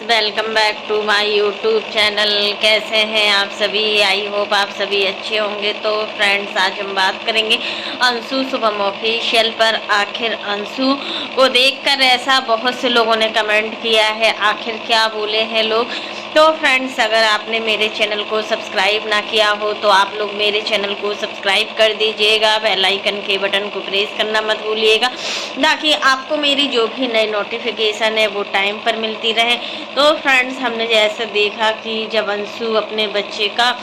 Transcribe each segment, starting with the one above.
Welcome back to my YouTube channel. कैसे हैं आप सभी? आई होप आप सभी अच्छे होंगे। तो फ्रेंड्स, आज हम बात करेंगे अंशु शुभम ऑफिशियल पर। आखिर अंशु को देखकर ऐसा बहुत से लोगों ने कमेंट किया है, आखिर क्या बोले हैं लोग। तो फ्रेंड्स, अगर आपने मेरे चैनल को सब्सक्राइब ना किया हो तो आप लोग मेरे चैनल को सब्सक्राइब कर दीजिएगा, बेल आइकन के बटन को प्रेस करना मत भूलिएगा ताकि आपको मेरी जो भी नई नोटिफिकेशन है वो टाइम पर मिलती रहे। तो फ्रेंड्स, हमने जैसे देखा कि जब अंशु अपने बच्चे का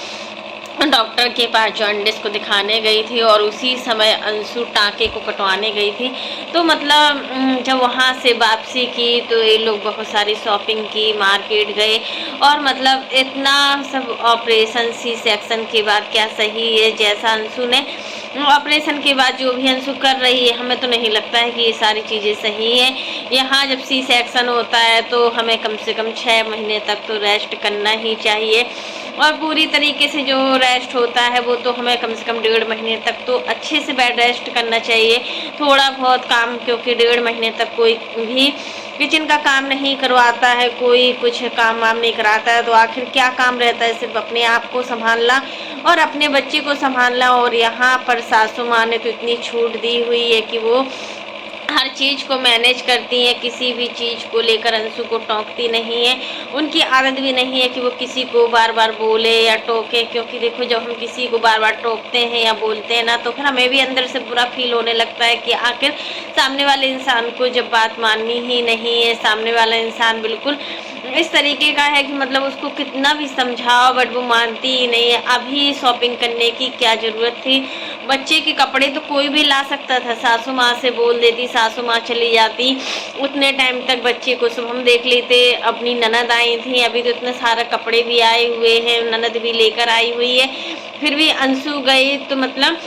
डॉक्टर के पास जॉन्डिस को दिखाने गई थी और उसी समय अंशु टाँके को कटवाने गई थी, तो मतलब जब वहाँ से वापसी की तो ये लोग बहुत सारी शॉपिंग की, मार्केट गए और मतलब इतना सब ऑपरेशन सी सेक्शन के बाद क्या सही है जैसा अंशु ने ऑपरेशन के बाद जो भी अंशु कर रही है, हमें तो नहीं लगता है कि ये सारी चीज़ें सही है। यहाँ जब सी सेक्शन होता है तो हमें कम से कम 6 महीने तक तो रेस्ट करना ही चाहिए और पूरी तरीके से जो रेस्ट होता है वो तो हमें कम से कम 1.5 महीने तक तो अच्छे से बेड रेस्ट करना चाहिए। थोड़ा बहुत काम, क्योंकि 1.5 महीने तक कोई भी किचन का काम नहीं करवाता है, कोई कुछ काम वाम नहीं कराता है, तो आखिर क्या काम रहता है? सिर्फ अपने आप को संभालना और अपने बच्चे को संभालना। और यहाँ पर सासू माँ ने तो इतनी छूट दी हुई है कि वो हर चीज़ को मैनेज करती हैं, किसी भी चीज़ को लेकर अंशु को टोकती नहीं है। उनकी आदत भी नहीं है कि वो किसी को बार बार बोले या टोके, क्योंकि देखो, जब हम किसी को बार बार टोकते हैं या बोलते हैं ना, तो फिर हमें भी अंदर से बुरा फील होने लगता है कि आखिर सामने वाले इंसान को जब बात माननी ही नहीं है, सामने वाला इंसान बिल्कुल इस तरीके का है कि मतलब उसको कितना भी समझाओ बट वो मानती ही नहीं है। अभी शॉपिंग करने की क्या ज़रूरत थी? बच्चे के कपड़े तो कोई भी ला सकता था, सासू माँ से बोल देती, सासू माँ चली जाती, उतने टाइम तक बच्चे को शुभम देख लेते। अपनी ननद आई थी, अभी तो इतने सारे कपड़े भी आए हुए हैं, ननद भी लेकर आई हुई है, फिर भी अंशु गई तो मतलब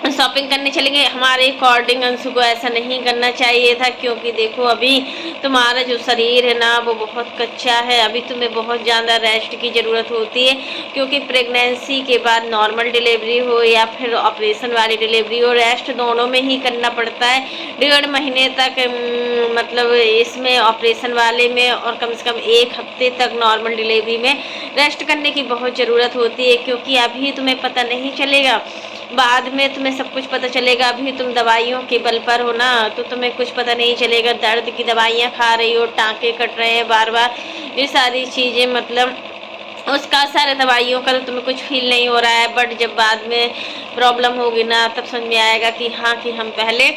शॉपिंग करने चलेंगे। हमारे अकॉर्डिंग अंशु को ऐसा नहीं करना चाहिए था, क्योंकि देखो, अभी तुम्हारा जो शरीर है ना वो बहुत कच्चा है, अभी तुम्हें बहुत ज़्यादा रेस्ट की ज़रूरत होती है, क्योंकि प्रेगनेंसी के बाद नॉर्मल डिलीवरी हो या फिर ऑपरेशन वाली डिलीवरी हो, रेस्ट दोनों में ही करना पड़ता है। 1.5 महीने तक मतलब इसमें ऑपरेशन वाले में और कम से कम 1 हफ्ते तक नॉर्मल डिलीवरी में रेस्ट करने की बहुत ज़रूरत होती है, क्योंकि अभी तुम्हें पता नहीं चलेगा, बाद में तुम्हें सब कुछ पता चलेगा। अभी तुम दवाइयों के बल पर हो ना, तो तुम्हें कुछ पता नहीं चलेगा। दर्द की दवाइयाँ खा रही हो, टाँके कट रहे हैं बार बार, ये सारी चीज़ें मतलब उसका असर है दवाइयों का, तो तुम्हें कुछ फील नहीं हो रहा है। बट जब बाद में प्रॉब्लम होगी ना, तब समझ में आएगा कि हाँ, कि हम पहले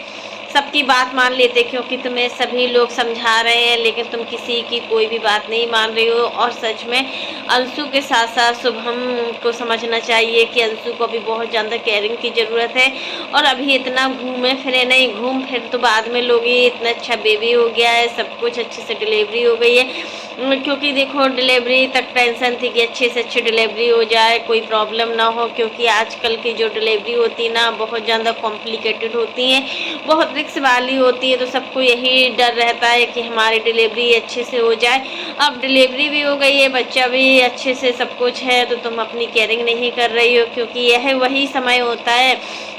सबकी बात मान लेते, क्योंकि तुम्हें सभी लोग समझा रहे हैं लेकिन तुम किसी की कोई भी बात नहीं मान रही हो। और सच में अंशु के साथ साथ शुभम को समझना चाहिए कि अंशु को अभी बहुत ज़्यादा केयरिंग की ज़रूरत है। और अभी इतना घूमे फिरे नहीं, घूम फिर तो बाद में लोग, ये इतना अच्छा बेबी हो गया है, सब कुछ अच्छे से डिलीवरी हो गई है, क्योंकि देखो डिलीवरी तक टेंशन थी कि अच्छे से अच्छी डिलीवरी हो जाए, कोई प्रॉब्लम ना हो, क्योंकि आजकल की जो डिलीवरी होती है ना बहुत ज़्यादा कॉम्प्लिकेटेड होती हैं, बहुत रिस्क वाली होती है। तो सबको यही डर रहता है कि हमारी डिलीवरी अच्छे से हो जाए। अब डिलीवरी भी हो गई है, बच्चा भी अच्छे से सब कुछ है, तो तुम अपनी केयरिंग नहीं कर रही हो, क्योंकि यह वही समय होता है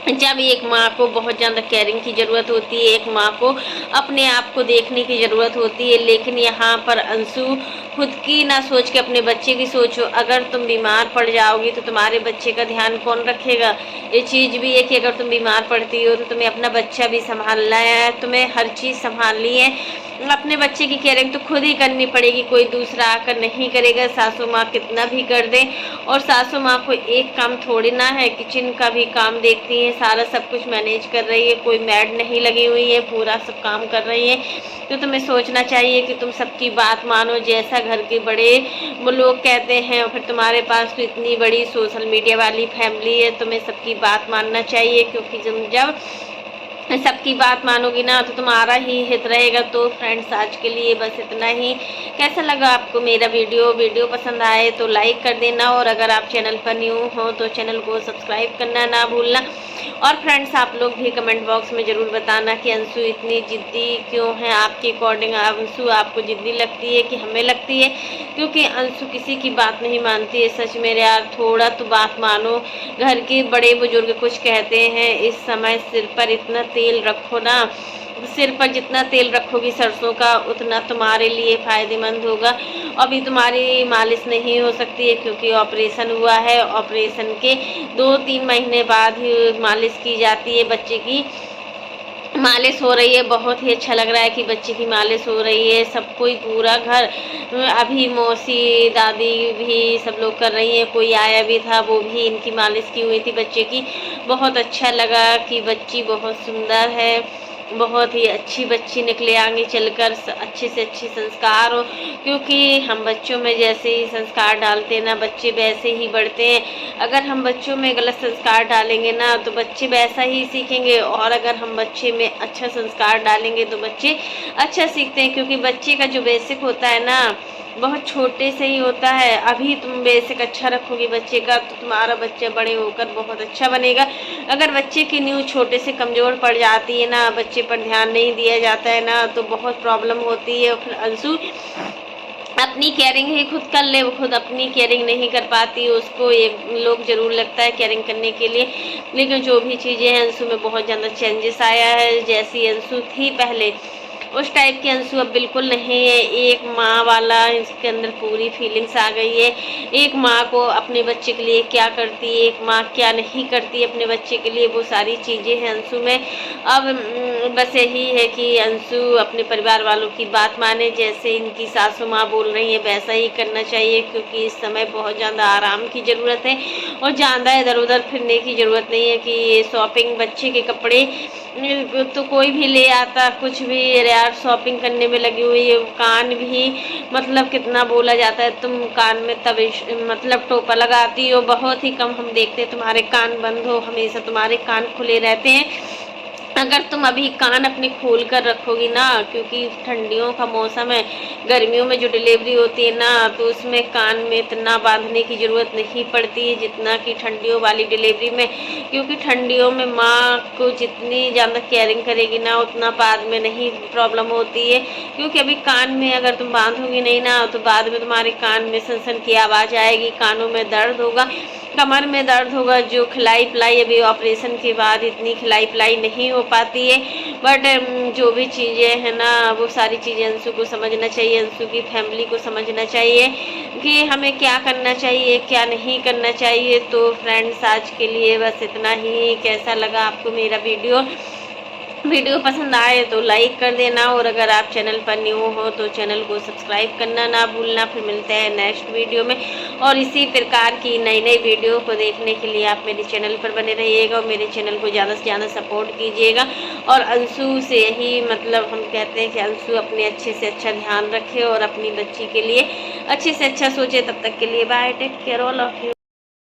जब एक माँ को बहुत ज़्यादा केयरिंग की ज़रूरत होती है, एक माँ को अपने आप को देखने की ज़रूरत होती है। लेकिन यहाँ पर अंशु खुद की ना सोच के अपने बच्चे की सोचो। अगर तुम बीमार पड़ जाओगी तो तुम्हारे बच्चे का ध्यान कौन रखेगा? ये चीज़ भी है कि अगर तुम बीमार पड़ती हो तो तुम्हें अपना बच्चा भी संभालना है, तुम्हें हर चीज़ संभालनी है। अपने बच्चे की केयरिंग तो खुद ही करनी पड़ेगी, कोई दूसरा आकर नहीं करेगा, सासू माँ कितना भी कर दे। और सासू माँ को एक काम थोड़ी ना है, किचन का भी काम देखती है, सारा सब कुछ मैनेज कर रही है, कोई मैड नहीं लगी हुई है, पूरा सब काम कर रही है। तो तुम्हें सोचना चाहिए कि तुम सबकी बात मानो, जैसा घर के बड़े वो लोग कहते हैं। और फिर तुम्हारे पास तो इतनी बड़ी सोशल मीडिया वाली फैमिली है, तुम्हें सबकी बात मानना चाहिए, क्योंकि जब सबकी बात मानोगी ना तो तुम्हारा ही हित रहेगा। तो फ्रेंड्स, आज के लिए बस इतना ही। कैसा लगा आपको मेरा वीडियो पसंद आए तो लाइक कर देना, और अगर आप चैनल पर न्यू हो तो चैनल को सब्सक्राइब करना ना भूलना। और फ्रेंड्स, आप लोग भी कमेंट बॉक्स में ज़रूर बताना कि अंशु इतनी ज़िद्दी क्यों है। आपके अकॉर्डिंग अंशु आपको ज़िद्दी लगती है कि हमें लगती है? क्योंकि अंशु किसी की बात नहीं मानती है। सच में यार, थोड़ा तो बात मानो। घर के बड़े बुजुर्ग कुछ कहते हैं, इस समय सिर पर इतना तेल रखो ना सिर पर जितना तेल रखोगी सरसों का उतना तुम्हारे लिए फ़ायदेमंद होगा। अभी तुम्हारी मालिश नहीं हो सकती है क्योंकि ऑपरेशन हुआ है। ऑपरेशन के 2-3 महीने बाद ही मालिश की जाती है। बच्चे की मालिश हो रही है, बहुत ही अच्छा लग रहा है कि बच्चे की मालिश हो रही है। सब कोई पूरा घर, अभी मौसी दादी भी सब लोग कर रही हैं। कोई आया भी था, वो भी इनकी मालिश की हुई थी बच्चे की। बहुत अच्छा लगा कि बच्ची बहुत सुंदर है, बहुत ही अच्छी बच्ची निकले आगे चलकर, अच्छे से अच्छे संस्कार हो। क्योंकि हम बच्चों में जैसे ही संस्कार डालते हैं ना, बच्चे वैसे ही बढ़ते हैं। अगर हम बच्चों में गलत संस्कार डालेंगे ना तो बच्चे वैसा ही सीखेंगे, और अगर हम बच्चे में अच्छा संस्कार डालेंगे तो बच्चे अच्छा सीखते हैं। क्योंकि बच्चे का जो बेसिक होता है ना, बहुत छोटे से ही होता है। अभी तुम बेसिक अच्छा रखोगी बच्चे का तो तुम्हारा बच्चा बड़े होकर बहुत अच्छा बनेगा। अगर बच्चे की नींव छोटे से कमज़ोर पड़ जाती है ना, बच्चे पर ध्यान नहीं दिया जाता है ना, तो बहुत प्रॉब्लम होती है। और फिर अंशु अपनी केयरिंग ही खुद कर ले, वो खुद अपनी केयरिंग नहीं कर पाती। उसको एक लोग ज़रूर लगता है केयरिंग करने के लिए, लेकिन जो भी चीज़ें हैं अंशु में बहुत ज़्यादा चेंजेस आया है। जैसी अंशु थी पहले उस टाइप की अंशु अब बिल्कुल नहीं है। एक माँ वाला इसके अंदर पूरी फीलिंग्स आ गई है। एक माँ को अपने बच्चे के लिए क्या करती है, एक माँ क्या नहीं करती अपने बच्चे के लिए, वो सारी चीज़ें हैं अंशु में। अब बस यही है कि अंशु अपने परिवार वालों की बात माने। जैसे इनकी सासू माँ बोल रही है वैसा ही करना चाहिए, क्योंकि इस समय बहुत ज़्यादा आराम की ज़रूरत है और ज़्यादा इधर उधर फिरने की ज़रूरत नहीं है। कि ये शॉपिंग, बच्चे के कपड़े तो कोई भी ले आता, कुछ भी यार शॉपिंग करने में लगी हुई है। कान भी मतलब कितना बोला जाता है, तुम कान में तविश मतलब टोपा लगाती हो, बहुत ही कम हम देखते हैं तुम्हारे कान बंद हो, हमेशा तुम्हारे कान खुले रहते हैं। अगर तुम अभी कान अपने खोल कर रखोगी ना, क्योंकि ठंडियों का मौसम है, गर्मियों में जो डिलीवरी होती है ना, तो उसमें कान में इतना बांधने की ज़रूरत नहीं पड़ती है जितना कि ठंडियों वाली डिलीवरी में। क्योंकि ठंडियों में माँ को जितनी ज़्यादा केयरिंग करेगी ना, उतना बाद में नहीं प्रॉब्लम होती है। क्योंकि अभी कान में अगर तुम बांधोगी नहीं ना, तो बाद में तुम्हारे कान में सन की आवाज़ आएगी, कानों में दर्द होगा, कमर में दर्द होगा। जो खिलाई पिलाई अभी ऑपरेशन के बाद इतनी खिलाई पिलाई नहीं हो पाती है। बट जो भी चीज़ें हैं ना, वो सारी चीज़ें अंशु को समझना चाहिए, अंशु की फैमिली को समझना चाहिए कि हमें क्या करना चाहिए, क्या नहीं करना चाहिए। तो फ्रेंड्स, आज के लिए बस इतना ही। कैसा लगा आपको मेरा वीडियो पसंद आए तो लाइक कर देना, और अगर आप चैनल पर न्यू हो तो चैनल को सब्सक्राइब करना ना भूलना। फिर मिलते हैं नेक्स्ट वीडियो में, और इसी प्रकार की नई नई वीडियो को देखने के लिए आप मेरे चैनल पर बने रहिएगा और मेरे चैनल को ज़्यादा से ज़्यादा सपोर्ट कीजिएगा। और अंशु से यही मतलब हम कहते हैं कि अंशु अपने अच्छे से अच्छा ध्यान रखे और अपनी बच्ची के लिए अच्छे से अच्छा सोचे। तब तक के लिए bye, take care all of you.